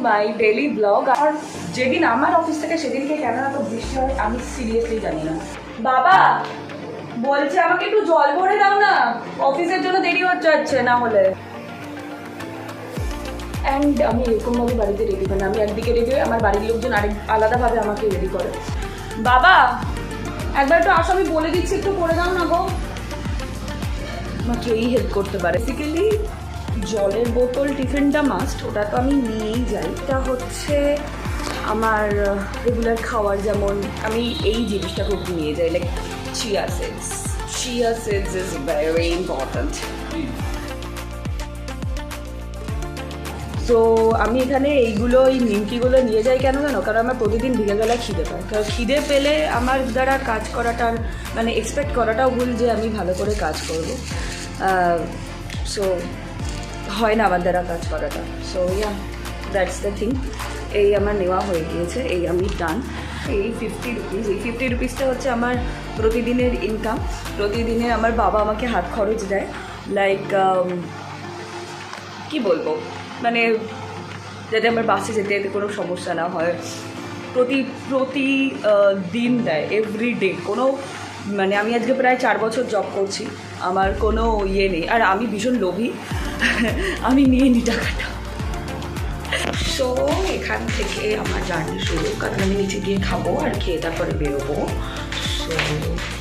মাই daily blog. আর যেদিন আমার office থেকে সেদিনকে কেন এত বৃষ্টি হয় আমি সিরিয়াসলি জানি না। বাবা বলছে আমাকে একটু জল ভরে দাও না, অফিসের জন্য দেরি হচ্ছে যাচ্ছে না হলে। অ্যান্ড আমি এরকমভাবে বাড়িতে রেডি করি না, আমি একদিকে রেডি হই, আমার বাড়ির লোকজন আরেক আলাদাভাবে আমাকে রেডি করে। বাবা একবার একটু আসো, আমি বলে দিচ্ছি একটু করে দাও না গো। আমাকে এই হেল্প করতে পারে। বেসিক্যালি জলের বোতল টিফিনটা মাস্ট, ওটা তো আমি নিয়েই যাই। এটা হচ্ছে আমার রেগুলার খাওয়ার, যেমন আমি এই জিনিসটা খুব নিয়ে যাই, like chia seeds. Chia seeds is very important. তো আমি এখানে এইগুলো, এই নিমকিগুলো নিয়ে যাই কেন জানো? কারণ আমার প্রতিদিন বিকেলবেলা খিদে পায়। কারণ খিদে পেলে আমার দ্বারা কাজ করাটার মানে এক্সপেক্ট করাটাও ভুল যে আমি ভালো করে কাজ করব। সো হয় না আমার দ্বারা কাজ করাটা। So yeah, that's the thing. এই আমার নেওয়া হয়ে গিয়েছে, এই আমি ডান। এই 50 রুপিস, এই 50 রুপিসটা হচ্ছে আমার প্রতিদিনের ইনকাম। প্রতিদিনে আমার বাবা আমাকে হাত খরচ দেয়, লাইক কি বলবো, মানে যাতে আমার বাসে যেতে যেতে কোনো সমস্যা না হয়। প্রতি দিন দেয়, এভরিডে। কোনো মানে আমি আজকে প্রায় 4 বছর জব করছি, আমার কোনো ইয়ে নেই। আর আমি ভীষণ লোভী, আমি নিয়ে নিই টাকাটা। সো এখান থেকে আমার জার্নি শুরু, কারণ আমি নিচে গিয়ে খাবো আর খেয়ে তারপরে বেরোবো। সো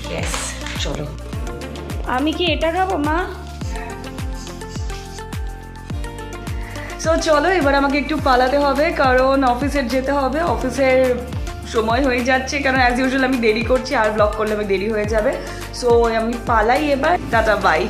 ইয়েস, চলো। আমি কি এটা খাবো মা? সো চলো, এবার আমাকে একটু পালাতে হবে, কারণ অফিসের যেতে হবে। অফিসের সময় হয়ে যাচ্ছে, কারণ অ্যাজ ইউজুয়াল আমি দেরি করছি, আর ব্লগ করলে আমি দেরি হয়ে যাবে। সো আমি পালাই এবার। Ta ta, by.